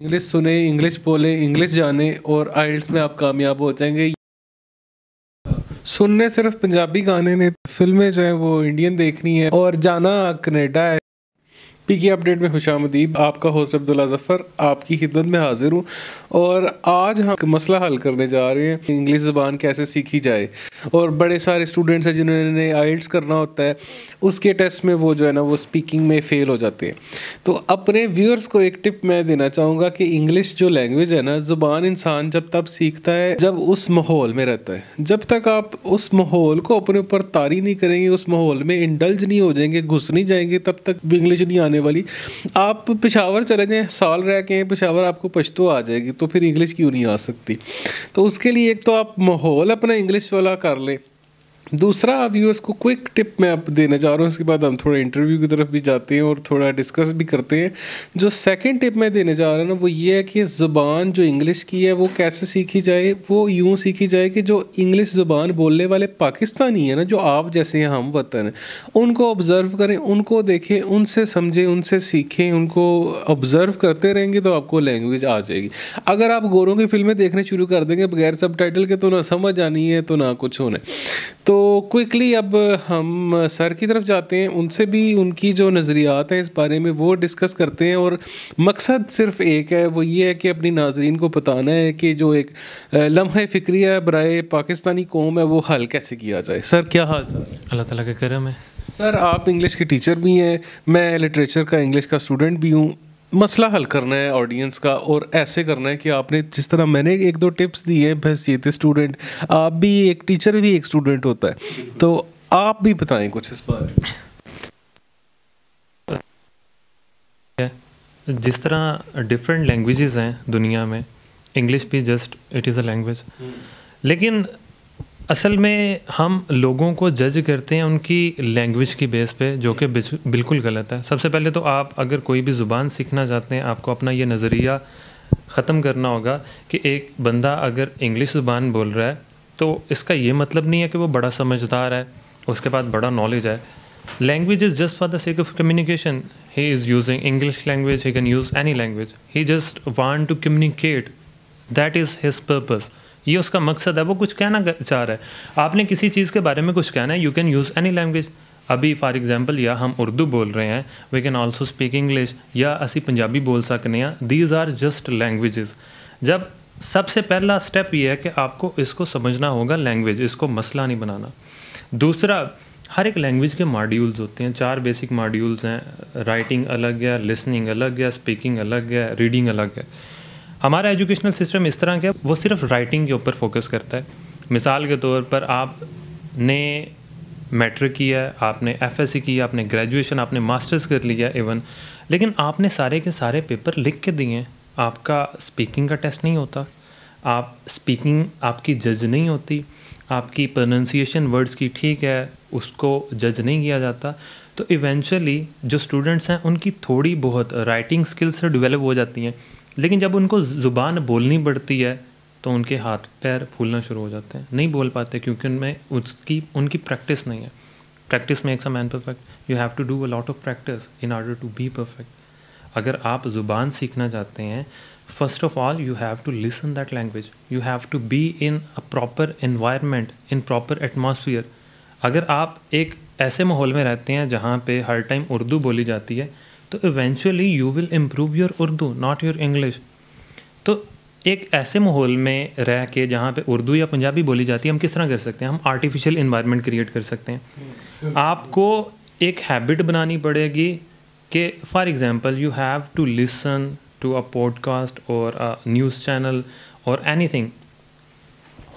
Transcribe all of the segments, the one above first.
English سنیں، English بولیں، English جانیں اور آئلٹس میں آپ کامیاب ہو جائیں گے۔ سننے صرف پنجابی گانے نے، فلمیں جو ہیں وہ انڈین دیکھنی ہے اور جانا کینیڈا ہے۔ پی کے اپڈیٹ میں خوش آمدید، آپ کا ہوسٹ عبداللہ ظفر آپ کی خدمت میں حاضر ہوں، اور آج ہم مسئلہ حل کرنے جا رہے ہیں انگلش زبان کیسے سیکھی جائے۔ اور بڑے سارے اسٹوڈنٹس ہیں جنہوں نے آئلٹس کرنا ہوتا ہے، اس کے ٹیسٹ میں وہ جو ہے نا وہ اسپیکنگ میں فیل ہو جاتے ہیں۔ تو اپنے ویورز کو ایک ٹپ میں دینا چاہوں گا کہ انگلش جو لینگویج ہے نا، زبان انسان جب تب سیکھتا ہے جب اس ماحول میں رہتا ہے۔ جب تک آپ اس ماحول کو اپنے اوپر طاری نہیں کریں گے، اس ماحول میں انڈلج نہیں ہو جائیں گے، گھس نہیں جائیں گے، تب تک انگلش نہیں آنے والی۔ آپ پشاور چلے جائیں، سال رہ کے پشاور آپ کو پشتو آ جائے گی، تو پھر انگلش کیوں نہیں آ سکتی؟ تو اس کے لیے ایک تو آپ ماحول اپنا انگلش والا کر لیں۔ دوسرا ویورس کو کوئک ٹپ میں آپ دینا چاہ رہا ہوں، اس کے بعد ہم تھوڑا انٹرویو کی طرف بھی جاتے ہیں اور تھوڑا ڈسکس بھی کرتے ہیں۔ جو سیکنڈ ٹپ میں دینے جا رہا ہوں نا، وہ یہ ہے کہ زبان جو انگلش کی ہے وہ کیسے سیکھی جائے۔ وہ یوں سیکھی جائے کہ جو انگلش زبان بولنے والے پاکستانی ہیں نا، جو آپ جیسے ہم وطن ہیں، ان کو آبزرو کریں، ان کو دیکھیں، ان سے سمجھیں، ان سے سیکھیں، ان کو آبزرو کرتے رہیں گے تو آپ کو لینگویج آ جائے گی۔ اگر آپ گوروں کی فلمیں دیکھنے شروع کر دیں گے بغیر سب ٹائٹل کے، تو نہ سمجھ آنی ہے تو نہ کچھ ہونا ہے۔ تو کوئکلی اب ہم سر کی طرف جاتے ہیں، ان سے بھی ان کی جو نظریات ہیں اس بارے میں وہ ڈسکس کرتے ہیں، اور مقصد صرف ایک ہے، وہ یہ ہے کہ اپنی ناظرین کو بتانا ہے کہ جو ایک لمحہ فکریہ برائے پاکستانی قوم ہے وہ حل کیسے کیا جائے۔ سر کیا حال چال ہے؟ اللہ تعالیٰ کا کرم ہے۔ سر آپ انگلش کے ٹیچر بھی ہیں، میں لٹریچر کا انگلش کا اسٹوڈنٹ بھی ہوں۔ مسئلہ حل کرنا ہے آڈینس کا، اور ایسے کرنا ہے کہ آپ نے جس طرح میں نے ایک دو ٹپس دی ہیں، بس یہ تھے اسٹوڈنٹ، آپ بھی ایک ٹیچر بھی ایک اسٹوڈنٹ ہوتا ہے، تو آپ بھی بتائیں کچھ اس بارے میں۔ جس طرح ڈفرینٹ لینگویجز ہیں دنیا میں، انگلش بھی just it is a language, لیکن اصل میں ہم لوگوں کو جج کرتے ہیں ان کی لینگویج کی بیس پہ، جو کہ بالکل غلط ہے۔ سب سے پہلے تو آپ اگر کوئی بھی زبان سیکھنا چاہتے ہیں، آپ کو اپنا یہ نظریہ ختم کرنا ہوگا کہ ایک بندہ اگر انگلش زبان بول رہا ہے تو اس کا یہ مطلب نہیں ہے کہ وہ بڑا سمجھدار ہے، اس کے پاس بڑا نالج ہے۔ Language is just for the sake of communication. He is using English language, he can use any language, he just want to communicate, that is his purpose. یہ اس کا مقصد ہے، وہ کچھ کہنا چاہ رہا ہے۔ آپ نے کسی چیز کے بارے میں کچھ کہنا ہے، you can use any language. ابھی فار ایگزامپل، یا ہم اردو بول رہے ہیں، we can also speak English, یا اسی پنجابی بول سکتے ہیں۔ These are just languages. جب سب سے پہلا اسٹیپ یہ ہے کہ آپ کو اس کو سمجھنا ہوگا لینگویج، اس کو مسئلہ نہیں بنانا۔ دوسرا، ہر ایک لینگویج کے ماڈیولز ہوتے ہیں، 4 بیسک ماڈیولز ہیں۔ رائٹنگ الگ ہے، لسننگ الگ ہے، اسپیکنگ الگ ہے، ریڈنگ الگ ہے۔ ہمارا ایجوکیشنل سسٹم اس طرح کا وہ صرف رائٹنگ کے اوپر فوکس کرتا ہے۔ مثال کے طور پر، آپ نے میٹرک کیا ہے، آپ نے ایف ایس سی کیا، آپ نے گریجویشن، آپ نے ماسٹرز کر لیا ایون، لیکن آپ نے سارے کے سارے پیپر لکھ کے دیے ہیں، آپ کا اسپیکنگ کا ٹیسٹ نہیں ہوتا، آپ اسپیکنگ آپ کی جج نہیں ہوتی، آپ کی پروننسیشن ورڈز کی ٹھیک ہے، اس کو جج نہیں کیا جاتا، تو ایونچولی جو اسٹوڈنٹس ہیں ان کی تھوڑی بہت رائٹنگ اسکلس سے ڈیولپ ہو جاتی ہیں، لیکن جب ان کو زبان بولنی پڑتی ہے تو ان کے ہاتھ پیر پھولنا شروع ہو جاتے ہیں، نہیں بول پاتے، کیونکہ ان کی پریکٹس نہیں ہے۔ Practice makes a man perfect. You have to do a lot of practice in order to be perfect. اگر آپ زبان سیکھنا چاہتے ہیں، first of all you have to listen that language, you have to be in a proper environment, in proper atmosphere. اگر آپ ایک ایسے ماحول میں رہتے ہیں جہاں پہ ہر ٹائم اردو بولی جاتی ہے، تو eventually you will improve your Urdu, not your English. تو ایک ایسے ماحول میں رہ کے جہاں پہ اردو یا پنجابی بولی جاتی ہے، ہم کس طرح کر سکتے ہیں؟ ہم آرٹیفیشیل انوائرمنٹ کریٹ کر سکتے ہیں۔ آپ کو ایک ہیبٹ بنانی پڑے گی کہ for example you have to listen to a podcast اور نیوز چینل اور اینی تھنگ،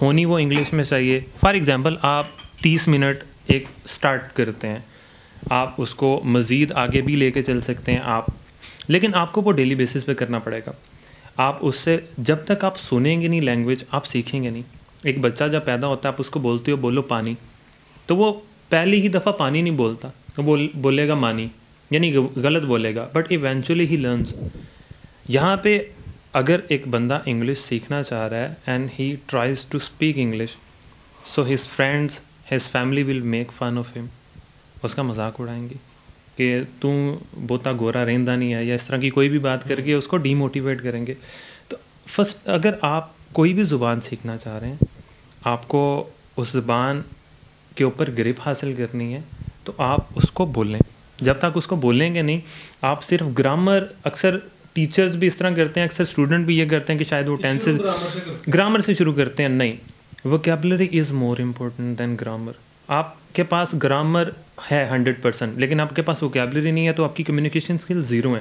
ہونی وہ انگلش میں چاہیے۔ فار ایگزامپل، آپ 30 منٹ ایک اسٹارٹ کرتے ہیں، آپ اس کو مزید آگے بھی لے کے چل سکتے ہیں آپ، لیکن آپ کو وہ ڈیلی بیسس پہ کرنا پڑے گا۔ آپ اس سے جب تک آپ سنیں گے نہیں لینگویج، آپ سیکھیں گے نہیں۔ ایک بچہ جب پیدا ہوتا ہے، آپ اس کو بولتے ہو بولو پانی، تو وہ پہلی ہی دفعہ پانی نہیں بولتا، وہ بولے گا مانی، یعنی غلط بولے گا، بٹ ایونچولی ہی لرنز۔ یہاں پہ اگر ایک بندہ انگلش سیکھنا چاہ رہا ہے and he tries to speak English, so his friends, his family will make fun of him, اس کا مذاق اڑائیں گے، کہ تم بہتا گورا رہندا نہیں ہے یا اس طرح کی کوئی بھی بات کر کے اس کو ڈی موٹیویٹ کریں گے. تو فرسٹ اگر آپ کوئی بھی زبان سیکھنا چاہ رہے ہیں, آپ کو اس زبان کے اوپر گرپ حاصل کرنی ہے, تو آپ اس کو بولیں. جب تک اس کو بولیں گے نہیں, آپ صرف گرامر, اکثر ٹیچرز بھی اس طرح کرتے ہیں, اکثر اسٹوڈنٹ بھی یہ کرتے ہیں کہ شاید وہ ٹینسز گرامر سے شروع کرتے ہیں. نہیں, ووکیبلری از مور امپورٹنٹ دین گرامر. آپ کے پاس گرامر ہے 100%, لیکن آپ کے پاس ووکیبلری نہیں ہے تو آپ کی کمیونیکیشن اسکل زیرو ہیں.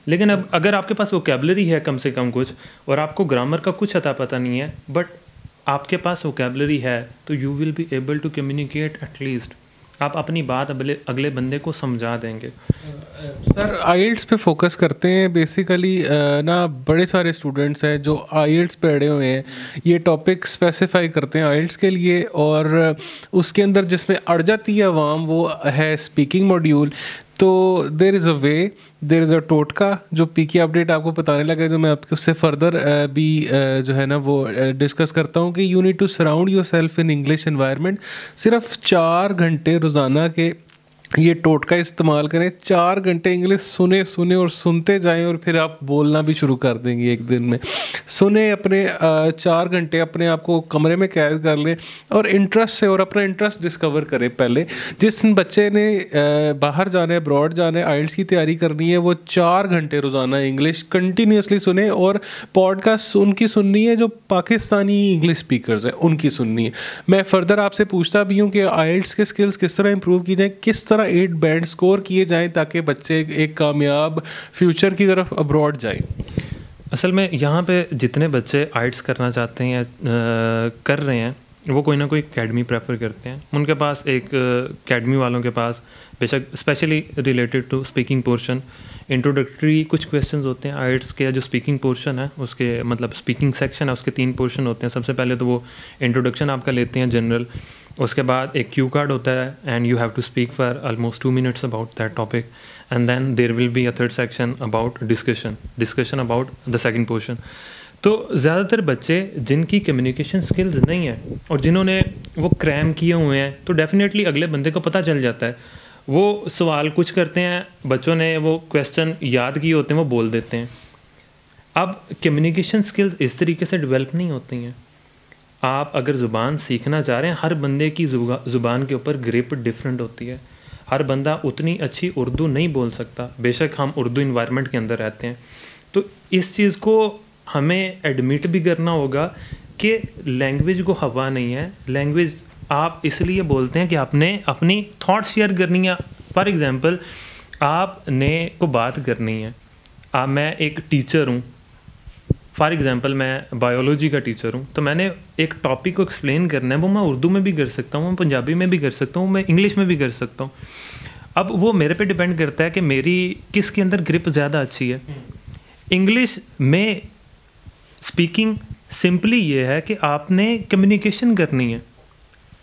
لیکن اب اگر آپ کے پاس ووکیبلری ہے کم سے کم کچھ, اور آپ کو گرامر کا کچھ اتا پتہ نہیں ہے, بٹ آپ کے پاس ووکیبلری ہے, تو you will be able to communicate. At least آپ اپنی بات اگلے بندے کو سمجھا دیں گے. سر آئیلٹس پہ فوکس کرتے ہیں بیسیکلی نا, بڑے سارے اسٹوڈنٹس ہیں جو آئیلٹس پہ اڑے ہوئے ہیں, یہ ٹاپک اسپیسیفائی کرتے ہیں آئیلٹس کے لیے, اور اس کے اندر جس میں اڑ جاتی ہے عوام وہ ہے اسپیکنگ ماڈیول. تو دیر از اے وے, دیر از اے ٹوٹکا جو پی کی اپڈیٹ آپ کو بتانے لگا, جو میں آپ کو اس سے فردر بھی جو ہے نا وہ ڈسکس کرتا ہوں کہ you need to surround yourself in English environment. صرف 4 گھنٹے روزانہ کے یہ ٹوٹکا استعمال کریں, 4 گھنٹے انگلش سنیں اور سنتے جائیں, اور پھر آپ بولنا بھی شروع کر دیں گے ایک دن میں. سنیں اپنے 4 گھنٹے اپنے آپ کو کمرے میں قید کر لیں اور انٹرسٹ سے, اور اپنا انٹرسٹ ڈسکور کریں. پہلے جس بچے نے باہر جانا ہے, ابراڈ جانا ہے, آئلٹس کی تیاری کرنی ہے, وہ 4 گھنٹے روزانہ انگلش کنٹینیوسلی سنیں, اور پوڈ کاسٹ ان کی سننی ہے جو پاکستانی انگلش اسپیکرز ہیں, ان کی سننی ہے. میں فردر آپ سے پوچھتا بھی ہوں کہ آئلٹس کے اسکلس کس طرح امپروو کی جائیں, کس طرح 8 بینڈ اسکور کیے جائیں تاکہ بچے ایک کامیاب فیوچر کی طرف ابراڈ جائیں. اصل میں یہاں پہ جتنے بچے آئٹس کرنا چاہتے ہیں یا کر رہے ہیں, وہ کوئی نہ کوئی اکیڈمی پریفر کرتے ہیں. ان کے پاس ایک اکیڈمی والوں کے پاس بے شک especially related to speaking portion introductory کچھ کویشچنز ہوتے ہیں. آئٹس کے جو اسپیکنگ پورشن ہے اس کے مطلب اسپیکنگ سیکشن ہے, اس کے 3 پورشن ہوتے ہیں. سب سے پہلے تو وہ انٹروڈکشن آپ کا لیتے ہیں جنرل, اس کے بعد ایک کیو کارڈ ہوتا ہے and you have to speak for almost 2 minutes about that topic, and then there will be a 3rd section about discussion about the second portion. تو زیادہ تر بچے جن کی کمیونیکیشن اسکلز نہیں ہیں اور جنہوں نے وہ کریم کیے ہوئے ہیں, تو ڈیفینیٹلی اگلے بندے کو پتہ چل جاتا ہے. وہ سوال کچھ کرتے ہیں, بچوں نے وہ کویسچن یاد کیے ہوتے ہیں, وہ بول دیتے ہیں. اب کمیونیکیشن اسکلز اس طریقے سے ڈیولپ نہیں ہوتی ہیں. آپ اگر زبان سیکھنا چاہ رہے ہیں, ہر بندے کی زبان کے اوپر گرپ ڈفرینٹ ہوتی ہے. ہر بندہ اتنی اچھی اردو نہیں بول سکتا, بے شک ہم اردو انوائرمنٹ کے اندر رہتے ہیں. تو اس چیز کو ہمیں ایڈمٹ بھی کرنا ہوگا کہ لینگویج کو ہوا نہیں ہے. لینگویج آپ اس لیے بولتے ہیں کہ آپ نے اپنی تھاٹ شیئر کرنی ہے. فار ایگزامپل آپ نے کو بات کرنی ہے, میں ایک ٹیچر ہوں, فار ایگزامپل میں بایولوجی کا ٹیچر ہوں, تو میں نے ایک ٹاپک کو ایکسپلین کرنا ہے, وہ میں اردو میں بھی کر سکتا ہوں, میں پنجابی میں بھی کر سکتا ہوں, میں انگلش میں بھی کر سکتا ہوں. اب وہ میرے پہ ڈپینڈ کرتا ہے کہ میری کس کے اندر گرپ زیادہ اچھی ہے. انگلش میں اسپیکنگ سمپلی یہ ہے کہ آپ نے کمیونیکیشن کرنی ہے,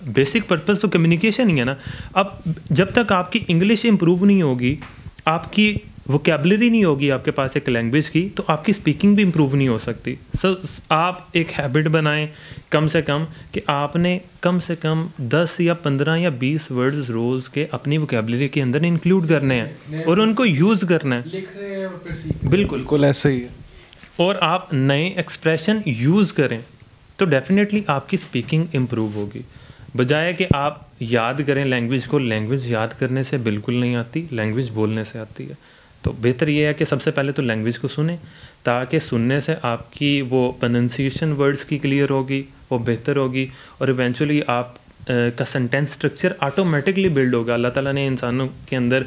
بیسک پرپز تو کمیونیکیشن ہی ہے نا. اب جب تک آپ کی انگلش امپروو نہیں ہوگی, آپ کی ووکیبلری نہیں ہوگی آپ کے پاس ایک لینگویج کی, تو آپ کی اسپیکنگ بھی امپروو نہیں ہو سکتی. سو آپ ایک ہیبٹ بنائیں کم سے کم کہ آپ نے کم سے کم 10 یا 15 یا 20 ورڈز روز کے اپنی ووکیبلری کے اندر انکلوڈ کرنے ہیں اور ان کو یوز کرنا ہے. بالکل ایسا ہی ہے. اور آپ نئے ایکسپریشن یوز کریں تو ڈیفینیٹلی آپ کی اسپیکنگ امپروو ہوگی, بجائے کہ آپ یاد کریں لینگویج کو. لینگویج یاد کرنے سے بالکل نہیں آتی, لینگویج بولنے سے آتی ہے. تو بہتر یہ ہے کہ سب سے پہلے تو لینگویج کو سنیں, تاکہ سننے سے آپ کی وہ پروننسیشن ورڈز کی کلیئر ہوگی, وہ بہتر ہوگی, اور ایونچولی آپ کا سینٹینس اسٹرکچر آٹومیٹکلی بلڈ ہوگا. اللہ تعالیٰ نے انسانوں کے اندر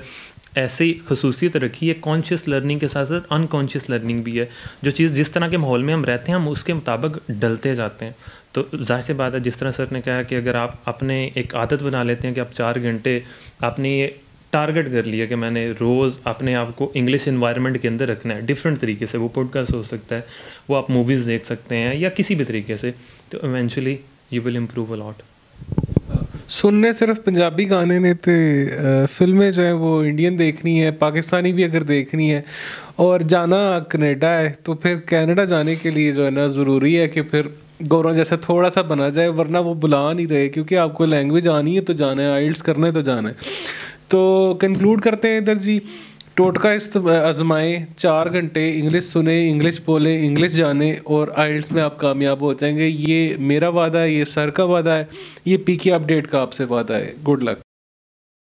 ایسی خصوصیت رکھی ہے, کانشیس لرننگ کے ساتھ ساتھ انکانشیس لرننگ بھی ہے. جو چیز جس طرح کے ماحول میں ہم رہتے ہیں ہم اس کے مطابق ڈلتے جاتے ہیں. تو ظاہر سی بات ہے, جس طرح سر نے کہا کہ اگر آپ اپنے ایک عادت بنا لیتے ہیں کہ آپ 4 گھنٹے آپ نے یہ ٹارگٹ کر لیا کہ میں نے روز اپنے آپ کو انگلش انوائرمنٹ کے اندر رکھنا ہے ڈفرینٹ طریقے سے, وہ پوڈ کاسٹ ہو سکتا ہے, وہ آپ موویز دیکھ سکتے ہیں یا کسی بھی طریقے سے, تو ایونچولی یو ول امپروو اے لاٹ. سننے صرف پنجابی گانے نے تے فلمیں جو ہیں وہ انڈین دیکھنی ہے, پاکستانی بھی اگر دیکھنی ہے, اور جانا کینیڈا ہے تو پھر کینیڈا جانے کے لیے جو ہے نا ضروری ہے کہ پھر گوروں جیسا تھوڑا سا بنا جائے, ورنہ وہ بلا نہیں رہے, کیونکہ آپ کو لینگویج آنی ہے تو جانا ہے, آئلٹس کرنا ہے تو جانا ہے. تو کنکلوڈ کرتے ہیں ادھر جی. ٹوٹکا آزمائیں, 4 گھنٹے انگلش سنیں, انگلش بولیں, انگلش جانیں اور آئلٹس میں آپ کامیاب ہو جائیں گے. یہ میرا وعدہ ہے, یہ سر کا وعدہ ہے, یہ پی کے اپڈیٹ کا آپ سے وعدہ ہے. Good luck.